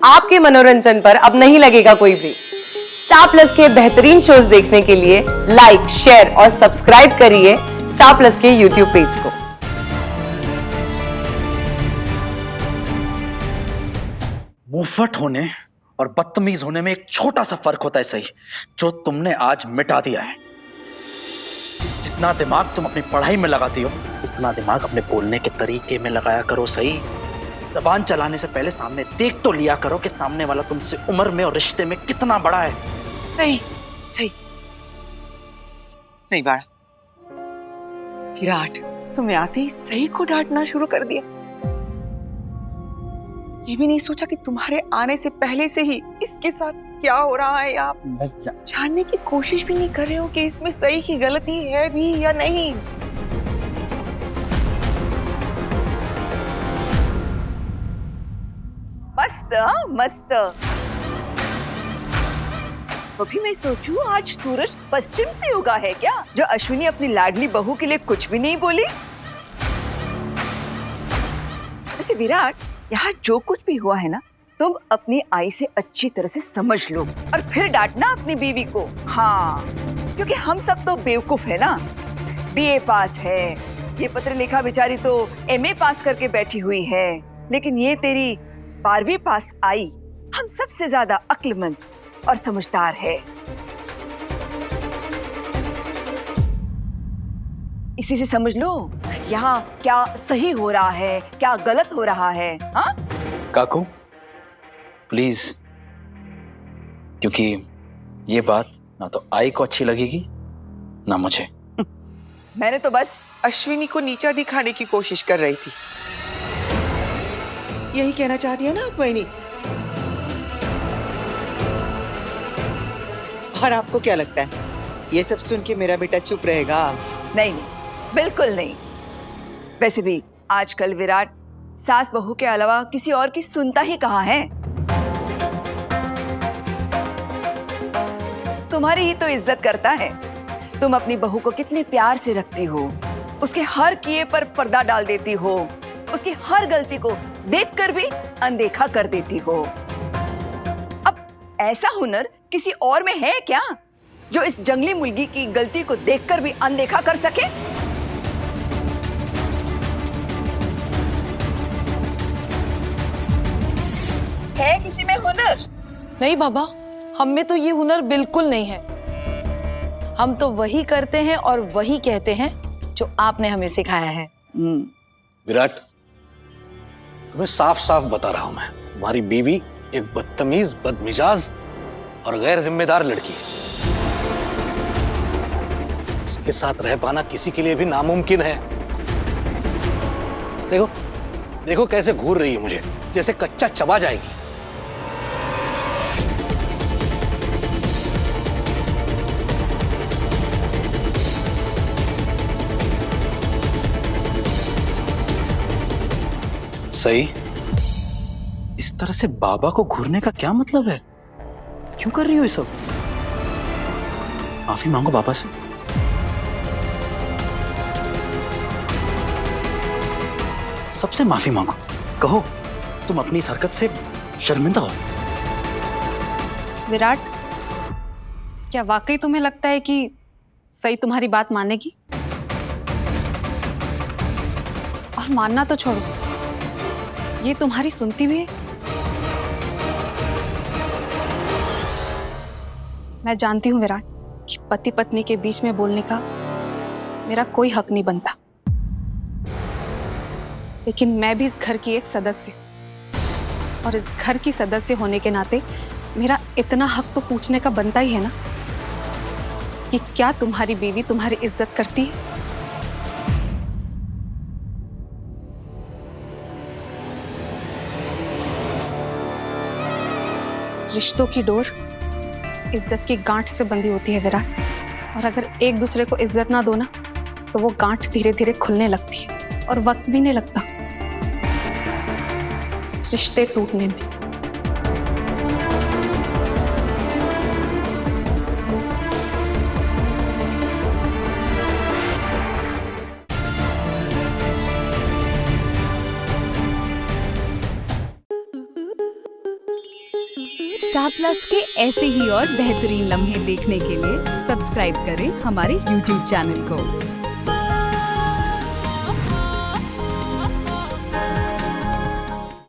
आपके मनोरंजन पर अब नहीं लगेगा कोई ब्रेक। स्टार प्लस के बेहतरीन शोज देखने के लिए लाइक, शेयर और सब्सक्राइब करिए स्टार प्लस के यूट्यूब पेज को। मुंहफट होने और बदतमीज होने में एक छोटा सा फर्क होता है सही, जो तुमने आज मिटा दिया है। जितना दिमाग तुम अपनी पढ़ाई में लगाती हो, उतना दिमाग अपने बोलने के तरीके में लगाया करो सही। जबान चलाने से पहले सामने देख तो लिया करो कि सामने वाला तुमसे उम्र में और रिश्ते में कितना बड़ा है। सही सही। नहीं बाड़ा, विराट तुमने आते ही सही को डांटना शुरू कर दिया। ये भी नहीं सोचा कि तुम्हारे आने से पहले से ही इसके साथ क्या हो रहा है, आप जानने की कोशिश भी नहीं कर रहे हो कि इसमें सही की गलती है भी या नहीं। मस्त मस्त। तो भी मैं सोचूं आज सूरज पश्चिम से उगा है क्या, जो अश्विनी अपनी लाडली बहू के लिए कुछ भी नहीं बोली। वैसे विराट, यहाँ जो कुछ भी हुआ है ना, तुम अपनी आई से अच्छी तरह से समझ लो और फिर डांटना अपनी बीवी को। हाँ, क्योंकि हम सब तो बेवकूफ है ना। बीए पास है, ये पत्र लेखा बेचारी तो एमए पास करके बैठी हुई है, लेकिन ये तेरी 12वीं पास आई हम सबसे ज्यादा अक्लमंद और समझदार है। इसी से समझ लो यहाँ क्या सही हो रहा है, क्या गलत हो रहा है। हाँ काकू प्लीज, क्योंकि ये बात ना तो आई को अच्छी लगेगी ना मुझे। मैंने तो बस अश्विनी को नीचा दिखाने की कोशिश कर रही थी। यही कहना चाहती है ना आप बहनी? और आपको क्या लगता है ये सब सुन के मेरा बेटा चुप रहेगा? नहीं, बिल्कुल नहीं। वैसे भी आजकल विराट सास बहू के अलावा किसी और की सुनता ही कहाँ है। तुम्हारी ही तो इज्जत करता है। तुम अपनी बहू को कितने प्यार से रखती हो, उसके हर किए पर पर्दा डाल देती हो, उसकी हर गलती को देखकर भी अनदेखा कर देती हो। अब ऐसा हुनर किसी और में है क्या, जो इस जंगली मुर्गी की गलती को देखकर भी अनदेखा कर सके? है किसी में हुनर? नहीं बाबा, हम में तो ये हुनर बिल्कुल नहीं है। हम तो वही करते हैं और वही कहते हैं जो आपने हमें सिखाया है। विराट, तुम्हें साफ साफ बता रहा हूं मैं, तुम्हारी बीवी एक बदतमीज, बदमिजाज और गैर जिम्मेदार लड़की है। इसके साथ रह पाना किसी के लिए भी नामुमकिन है। देखो देखो कैसे घूर रही है मुझे, जैसे कच्चा चबा जाएगी। सही, इस तरह से बाबा को घूरने का क्या मतलब है? क्यों कर रही हो ये सब? माफी मांगो बाबा से। सबसे माफी मांगो, कहो तुम अपनी इस हरकत से शर्मिंदा हो। विराट, क्या वाकई तुम्हें लगता है कि सही तुम्हारी बात मानेगी? और मानना तो छोड़ो, ये तुम्हारी सुनती भी है? मैं जानती हूं विराट कि पति पत्नी के बीच में बोलने का मेरा कोई हक नहीं बनता, लेकिन मैं भी इस घर की एक सदस्य हूं, और इस घर की सदस्य होने के नाते मेरा इतना हक तो पूछने का बनता ही है ना कि क्या तुम्हारी बीवी तुम्हारी इज्जत करती है? रिश्तों की डोर इज्जत की गांठ से बंधी होती है विराट, और अगर एक दूसरे को इज्जत ना दो ना, तो वो गांठ धीरे धीरे खुलने लगती है और वक्त भी नहीं लगता रिश्ते टूटने में। स्टार प्लस के ऐसे ही और बेहतरीन लम्हे देखने के लिए सब्सक्राइब करें हमारे YouTube चैनल को।